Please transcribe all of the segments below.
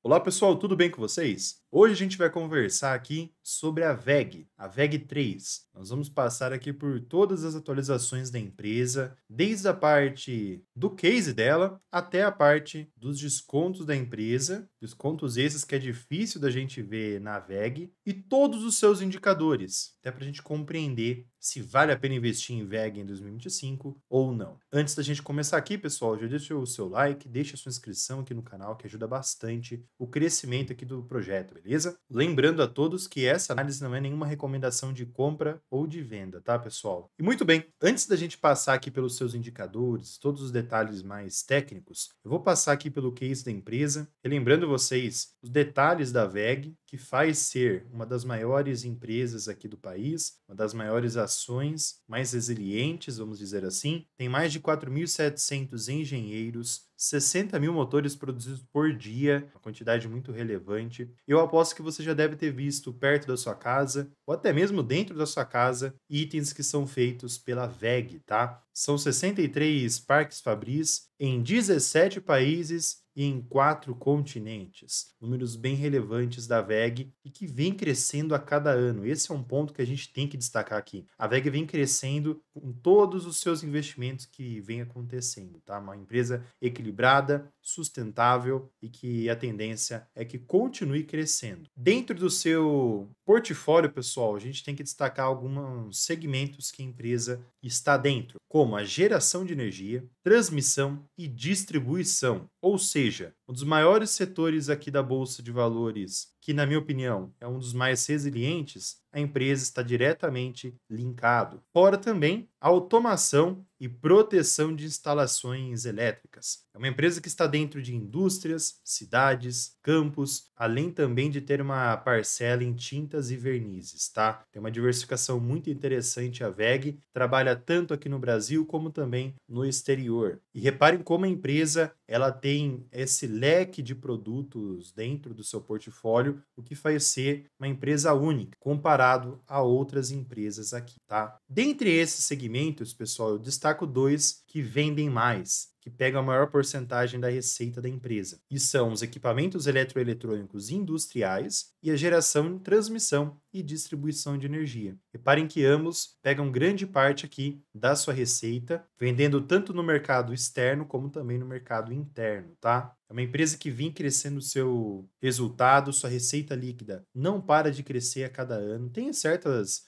Olá pessoal, tudo bem com vocês? Hoje a gente vai conversar aqui sobre a VEG 3. Nós vamos passar aqui por todas as atualizações da empresa, desde a parte do case dela até a parte dos descontos da empresa, descontos esses que é difícil da gente ver na VEG, e todos os seus indicadores, até para a gente compreender se vale a pena investir em VEG em 2025 ou não. Antes da gente começar aqui, pessoal, já deixa o seu like, deixa a sua inscrição aqui no canal, que ajuda bastante o crescimento aqui do projeto, beleza? Lembrando a todos que essa análise não é nenhuma recomendação de compra ou de venda, tá, pessoal? E muito bem, antes da gente passar aqui pelos seus indicadores, todos os detalhes mais técnicos, eu vou passar aqui pelo case da empresa, relembrando vocês os detalhes da VEG, que faz ser uma das maiores empresas aqui do país, uma das maiores ações mais resilientes, vamos dizer assim. Tem mais de 4.700 engenheiros, 60 mil motores produzidos por dia, uma quantidade muito relevante. Eu aposto que você já deve ter visto perto da sua casa, ou até mesmo dentro da sua casa, itens que são feitos pela VEG, tá? São 63 parques fabris em 17 países e em 4 continentes. Números bem relevantes da VEG e que vem crescendo a cada ano. Esse é um ponto que a gente tem que destacar aqui. A VEG vem crescendo com todos os seus investimentos que vem acontecendo, tá? Uma empresa equilibrada, sustentável e que a tendência é que continue crescendo. Dentro do seu portfólio, pessoal, a gente tem que destacar alguns segmentos que a empresa está dentro, como a geração de energia, transmissão e distribuição, ou seja, um dos maiores setores aqui da Bolsa de Valores, que na minha opinião é um dos mais resilientes, a empresa está diretamente linkado. Fora também a automação e proteção de instalações elétricas. É uma empresa que está dentro de indústrias, cidades, campos, além também de ter uma parcela em tintas e vernizes, tá? Tem uma diversificação muito interessante a VEG, trabalha tanto aqui no Brasil como também no exterior. E reparem como a empresa ela tem esse leque de produtos dentro do seu portfólio, o que faz ser uma empresa única, comparado a outras empresas aqui, tá? Dentre esses segmentos, pessoal, eu destaco dois que vendem mais, que pegam a maior porcentagem da receita da empresa, e são os equipamentos eletroeletrônicos industriais e a geração, transmissão e distribuição de energia. Reparem que ambos pegam grande parte aqui da sua receita, vendendo tanto no mercado externo como também no mercado interno, tá? É uma empresa que vem crescendo o seu resultado, sua receita líquida não para de crescer a cada ano. Tem certas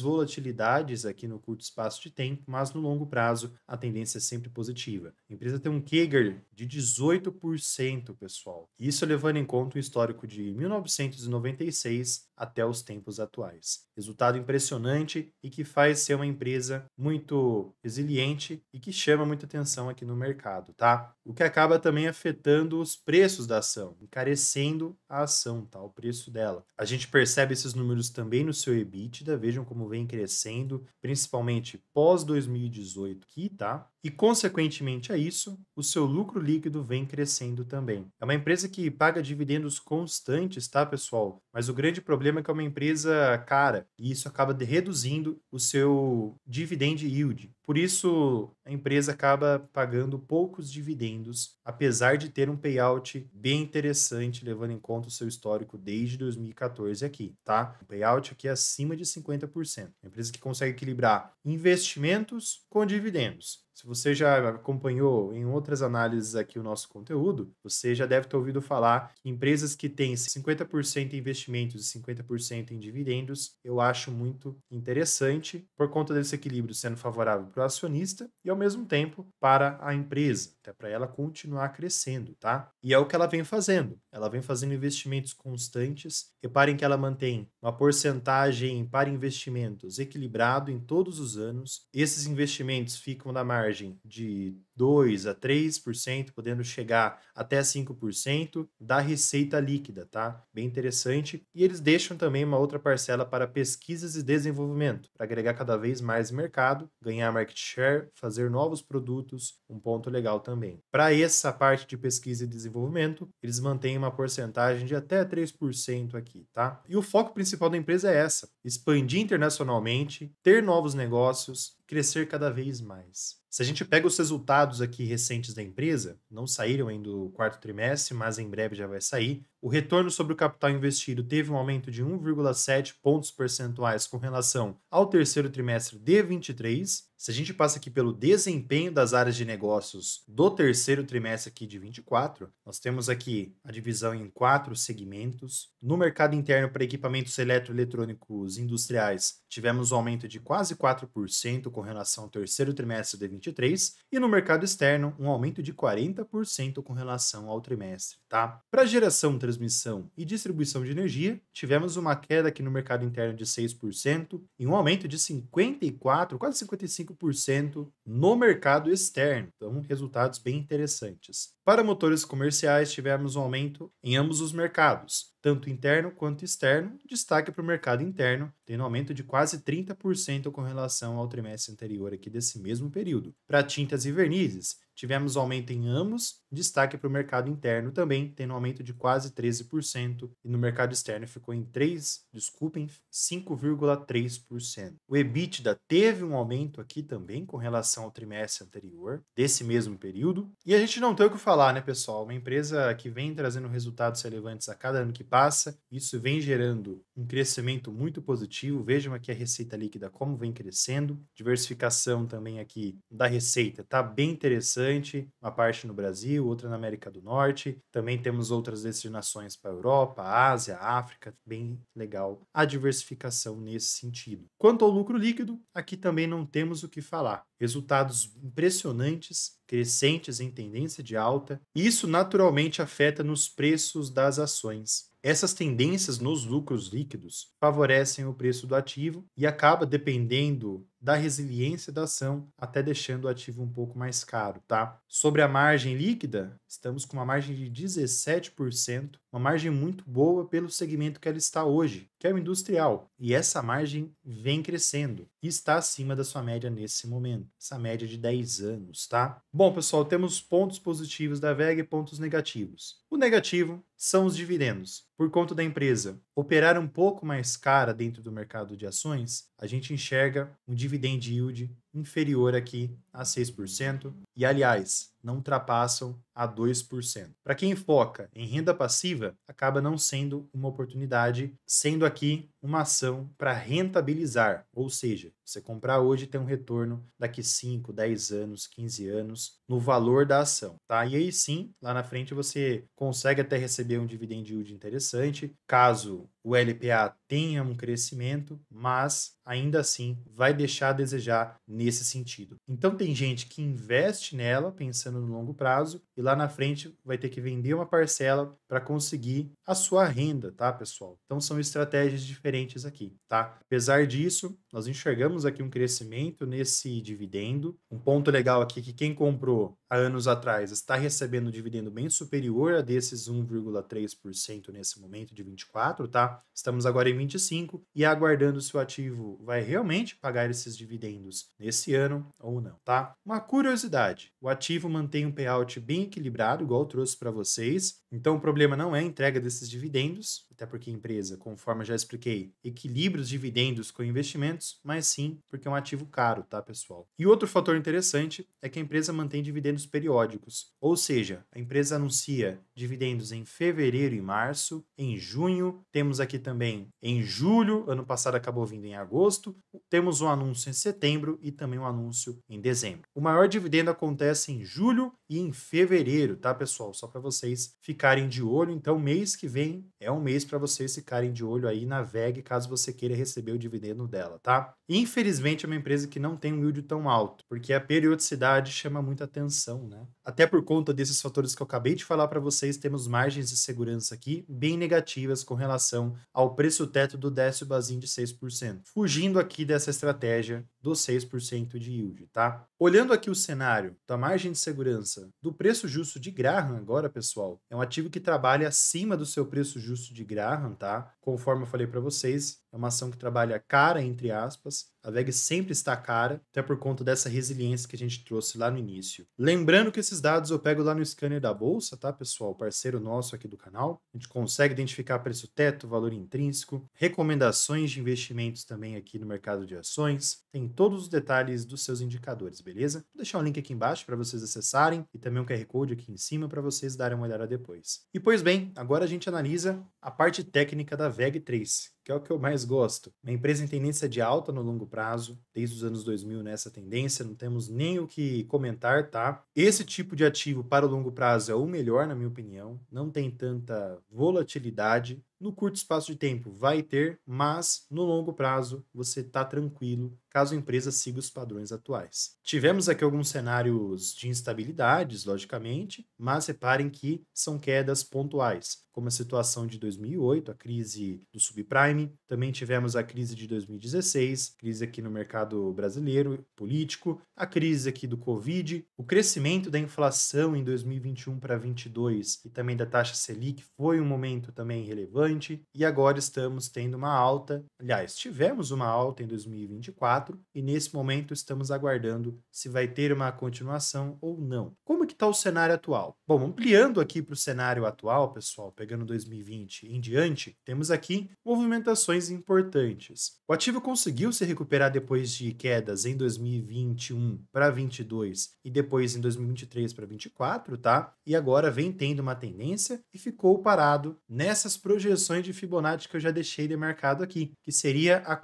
volatilidades aqui no curto espaço de tempo, mas no longo prazo a tendência é sempre positiva. A empresa tem um CAGR de 18%, pessoal. Isso levando em conta o histórico de 1996 até os tempos atuais. Resultado impressionante e que faz ser uma empresa muito resiliente e que chama muita atenção aqui no mercado, tá? O que acaba também afetando os preços da ação, encarecendo a ação, tá? O preço dela. A gente percebe esses números também no seu EBITDA, vejam como vem crescendo, principalmente pós 2018 aqui, tá? E consequentemente a isso, o seu lucro líquido vem crescendo também. É uma empresa que paga dividendos constantes, tá, pessoal? Mas o grande problema é que é uma empresa cara e isso acaba reduzindo o seu dividend yield. Por isso, a empresa acaba pagando poucos dividendos, apesar de ter um payout bem interessante, levando em conta o seu histórico desde 2014 aqui, tá? O payout aqui é acima de 50%. Uma empresa que consegue equilibrar investimentos com dividendos. Se você já acompanhou em outras análises aqui o nosso conteúdo, você já deve ter ouvido falar que empresas que têm 50% em investimentos e 50% em dividendos, eu acho muito interessante por conta desse equilíbrio sendo favorável para o acionista e ao mesmo tempo para a empresa, até para ela continuar crescendo, tá? E é o que ela vem fazendo. Ela vem fazendo investimentos constantes. Reparem que ela mantém uma porcentagem para investimentos equilibrado em todos os anos. Esses investimentos ficam na margem de 2 a 3%, podendo chegar até 5% da receita líquida, tá? Bem interessante. E eles deixam também uma outra parcela para pesquisas e desenvolvimento, para agregar cada vez mais mercado, ganhar market share, fazer novos produtos, um ponto legal também. Para essa parte de pesquisa e desenvolvimento, eles mantêm uma porcentagem de até 3% aqui, tá? E o foco principal da empresa é essa: expandir internacionalmente, ter novos negócios, crescer cada vez mais. Se a gente pega os resultados aqui recentes da empresa, não saíram ainda do quarto trimestre, mas em breve já vai sair, O retorno sobre o capital investido teve um aumento de 1,7 pontos percentuais com relação ao terceiro trimestre de 23. Se a gente passa aqui pelo desempenho das áreas de negócios do terceiro trimestre aqui de 24, nós temos aqui a divisão em 4 segmentos. No mercado interno para equipamentos eletroeletrônicos industriais, tivemos um aumento de quase 4% com relação ao terceiro trimestre de 23 e no mercado externo um aumento de 40% com relação ao trimestre, tá? Para geração, transmissão e distribuição de energia, tivemos uma queda aqui no mercado interno de 6% e um aumento de 54, quase 55% no mercado externo. Então, resultados bem interessantes. Para motores comerciais, tivemos um aumento em ambos os mercados, tanto interno quanto externo. Destaque para o mercado interno, tendo um aumento de quase 30% com relação ao trimestre anterior aqui desse mesmo período. Para tintas e vernizes, tivemos aumento em ambos, destaque para o mercado interno também, tendo um aumento de quase 13%, e no mercado externo ficou em 5,3%. O EBITDA teve um aumento aqui também com relação ao trimestre anterior, desse mesmo período, e a gente não tem o que falar, né, pessoal? Uma empresa que vem trazendo resultados relevantes a cada ano que passa, isso vem gerando um crescimento muito positivo. Vejam aqui a receita líquida como vem crescendo, diversificação também aqui da receita está bem interessante, uma parte no Brasil, outra na América do Norte. Também temos outras destinações para a Europa, Ásia, África, bem legal a diversificação nesse sentido. Quanto ao lucro líquido, aqui também não temos o que falar. Resultados impressionantes, crescentes em tendência de alta, e isso naturalmente afeta nos preços das ações. Essas tendências nos lucros líquidos favorecem o preço do ativo e acaba dependendo da resiliência da ação, até deixando o ativo um pouco mais caro, tá? Sobre a margem líquida, estamos com uma margem de 17%, uma margem muito boa pelo segmento que ela está hoje, que é o industrial. E essa margem vem crescendo e está acima da sua média nesse momento, essa média de 10 anos, tá? Bom, pessoal, temos pontos positivos da VEG e pontos negativos. O negativo são os dividendos. Por conta da empresa operar um pouco mais cara dentro do mercado de ações, a gente enxerga um dividend yield inferior aqui a 6% e, aliás, não ultrapassam a 2%. Para quem foca em renda passiva, acaba não sendo uma oportunidade, sendo aqui uma ação para rentabilizar, ou seja, você comprar hoje e ter um retorno daqui 5, 10 anos, 15 anos no valor da ação, tá? E aí sim, lá na frente você consegue até receber um dividend yield interessante, caso o LPA tenha um crescimento, mas ainda assim vai deixar a desejar nesse sentido. Então tem gente que investe nela pensando no longo prazo e lá na frente vai ter que vender uma parcela para conseguir a sua renda, tá, pessoal? Então são estratégias diferentes aqui, tá? Apesar disso, nós enxergamos aqui um crescimento nesse dividendo. Um ponto legal aqui é que quem comprou há anos atrás está recebendo um dividendo bem superior a desses 1,3% nesse momento de 24, tá? Estamos agora em 25 e aguardando se o ativo vai realmente pagar esses dividendos nesse ano ou não, tá? Uma curiosidade, o ativo mantém um payout bem equilibrado, igual eu trouxe para vocês, então o problema não é a entrega desses dividendos, até porque a empresa, conforme eu já expliquei, equilibra os dividendos com investimentos, mas sim porque é um ativo caro, tá, pessoal? E outro fator interessante é que a empresa mantém dividendos periódicos, ou seja, a empresa anuncia dividendos em fevereiro e março, em junho, temos aqui também em julho, ano passado acabou vindo em agosto, temos um anúncio em setembro e também um anúncio em dezembro. O maior dividendo acontece em julho e em fevereiro, tá, pessoal? Só para vocês ficarem de olho. Então, mês que vem é um mês para vocês ficarem de olho aí na VEG, caso você queira receber o dividendo dela, tá? Infelizmente, é uma empresa que não tem um yield tão alto, porque a periodicidade chama muita atenção, né? Até por conta desses fatores que eu acabei de falar para vocês, temos margens de segurança aqui bem negativas com relação ao preço teto do décimo basin de 6%, fugindo aqui dessa estratégia dos 6% de yield, tá? Olhando aqui o cenário da margem de segurança do preço justo de Graham agora, pessoal, é um ativo que trabalha acima do seu preço justo de Graham, tá? Conforme eu falei para vocês, é uma ação que trabalha cara, entre aspas, A VEG sempre está cara, até por conta dessa resiliência que a gente trouxe lá no início. Lembrando que esses dados eu pego lá no scanner da bolsa, tá, pessoal? Parceiro nosso aqui do canal. A gente consegue identificar preço teto, valor intrínseco, recomendações de investimentos também aqui no mercado de ações. Tem todos os detalhes dos seus indicadores, beleza? Vou deixar um link aqui embaixo para vocês acessarem e também um QR Code aqui em cima para vocês darem uma olhada depois. E pois bem, agora a gente analisa a parte técnica da VEG3, que é o que eu mais gosto. Uma empresa em tendência de alta no longo prazo, desde os anos 2000 nessa tendência, não temos nem o que comentar, tá? Esse tipo de ativo para o longo prazo é o melhor, na minha opinião, não tem tanta volatilidade. No curto espaço de tempo vai ter, mas no longo prazo você está tranquilo caso a empresa siga os padrões atuais. Tivemos aqui alguns cenários de instabilidades, logicamente, mas reparem que são quedas pontuais, como a situação de 2008, a crise do subprime, também tivemos a crise de 2016, crise aqui no mercado brasileiro político, a crise aqui do Covid, o crescimento da inflação em 2021 para 2022 e também da taxa Selic foi um momento também relevante, e agora estamos tendo uma alta, aliás, tivemos uma alta em 2024 e nesse momento estamos aguardando se vai ter uma continuação ou não. Como que está o cenário atual? Bom, ampliando aqui para o cenário atual, pessoal, pegando 2020 em diante, temos aqui movimentações importantes. O ativo conseguiu se recuperar depois de quedas em 2021 para 22 e depois em 2023 para 24, tá? E agora vem tendo uma tendência e ficou parado nessas projeções de Fibonacci que eu já deixei demarcado aqui, que seria a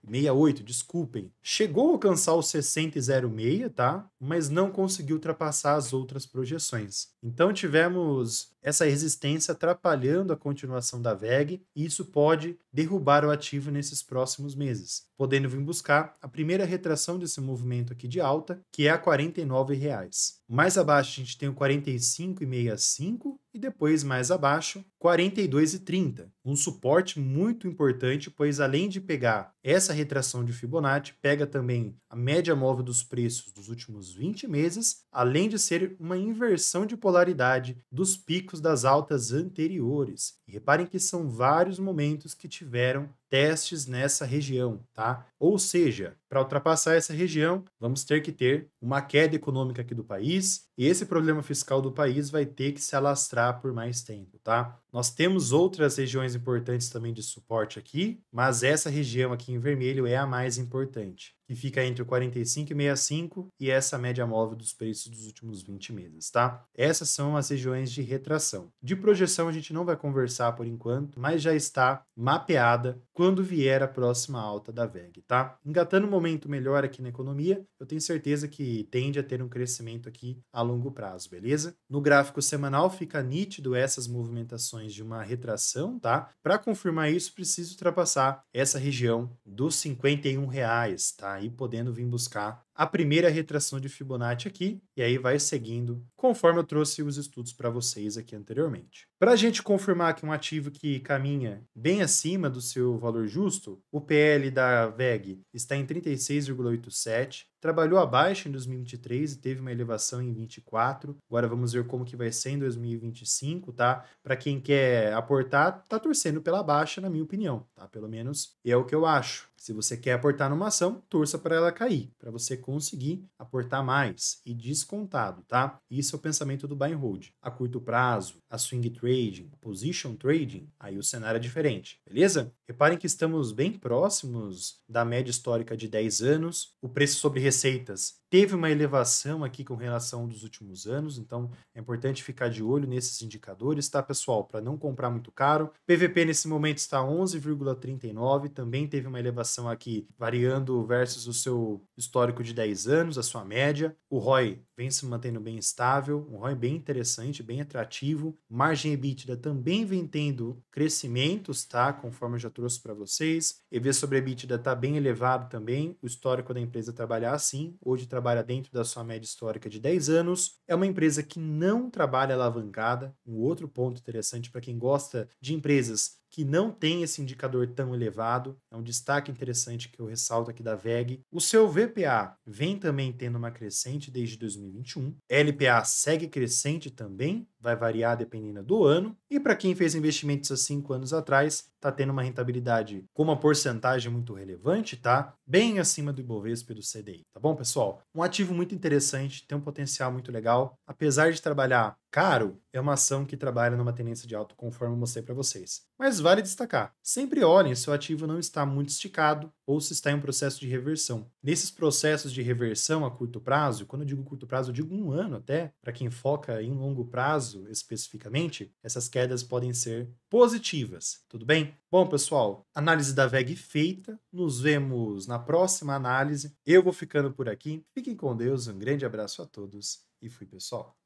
68, desculpem. Chegou a alcançar o 60,06, tá? Mas não conseguiu ultrapassar as outras projeções. Então tivemos essa resistência atrapalhando a continuação da VEG e isso pode derrubar o ativo nesses próximos meses, podendo vir buscar a primeira retração desse movimento aqui de alta, que é a R$ 49,00. Mais abaixo a gente tem o 45,65 e depois mais abaixo 42,30. Um suporte muito importante, pois além de pegar essa retração de Fibonacci, pega também a média móvel dos preços dos últimos 20 meses, além de ser uma inversão de polaridade dos picos das altas anteriores. E reparem que são vários momentos que tiveram testes nessa região, tá? Ou seja, para ultrapassar essa região, vamos ter que ter uma queda econômica aqui do país, e esse problema fiscal do país vai ter que se alastrar por mais tempo, tá? Nós temos outras regiões importantes também de suporte aqui, mas essa região aqui em vermelho é a mais importante, que fica entre o 45,65 e essa média móvel dos preços dos últimos 20 meses, tá? Essas são as regiões de retração. De projeção a gente não vai conversar por enquanto, mas já está mapeada quando vier a próxima alta da VEG, tá? Engatando um momento melhor aqui na economia, eu tenho certeza que tende a ter um crescimento aqui a longo prazo, beleza? No gráfico semanal fica nítido essas movimentações de uma retração, tá? Para confirmar isso, preciso ultrapassar essa região dos R$ 51,00, tá? E podendo vir buscar a primeira retração de Fibonacci aqui, e aí vai seguindo, conforme eu trouxe os estudos para vocês aqui anteriormente. Para a gente confirmar que um ativo que caminha bem acima do seu valor justo, o PL da VEG está em 36,87, trabalhou abaixo em 2023 e teve uma elevação em 24. Agora vamos ver como que vai ser em 2025, tá? Para quem quer aportar, tá torcendo pela baixa, na minha opinião, tá? Pelo menos é o que eu acho. Se você quer aportar numa ação, torça para ela cair, para você conseguir aportar mais e descontado, tá? Isso é o pensamento do buy and hold. A curto prazo, a swing trading, a position trading, aí o cenário é diferente, beleza? Reparem que estamos bem próximos da média histórica de 10 anos. O preço sobre receitas teve uma elevação aqui com relação dos últimos anos, então é importante ficar de olho nesses indicadores, tá, pessoal? Para não comprar muito caro. PVP nesse momento está 11,39, também teve uma elevação aqui variando versus o seu histórico de 10 anos, a sua média. O ROI vem se mantendo bem estável, um ROI bem interessante, bem atrativo. Margem EBITDA também vem tendo crescimentos, tá? Conforme eu já trouxe para vocês. EV sobre EBITDA está bem elevado também. O histórico da empresa trabalhar assim, hoje trabalha dentro da sua média histórica de 10 anos. É uma empresa que não trabalha alavancada. Um outro ponto interessante para quem gosta de empresas que não tem esse indicador tão elevado. É um destaque interessante que eu ressalto aqui da VEG. O seu VPA vem também tendo uma crescente desde 2021. LPA segue crescente também, vai variar dependendo do ano. E para quem fez investimentos há 5 anos atrás, está tendo uma rentabilidade com uma porcentagem muito relevante, tá? Bem acima do Ibovespa e do CDI, tá bom, pessoal? Um ativo muito interessante, tem um potencial muito legal. Apesar de trabalhar caro, é uma ação que trabalha numa tendência de alta, conforme eu mostrei para vocês. Mas vale destacar, sempre olhem se o ativo não está muito esticado ou se está em um processo de reversão. Nesses processos de reversão a curto prazo, quando eu digo curto prazo, eu digo um ano até, para quem foca em longo prazo especificamente, essas quedas podem ser positivas, tudo bem? Bom, pessoal, análise da VEG feita, nos vemos na próxima análise. Eu vou ficando por aqui, fiquem com Deus, um grande abraço a todos e fui, pessoal.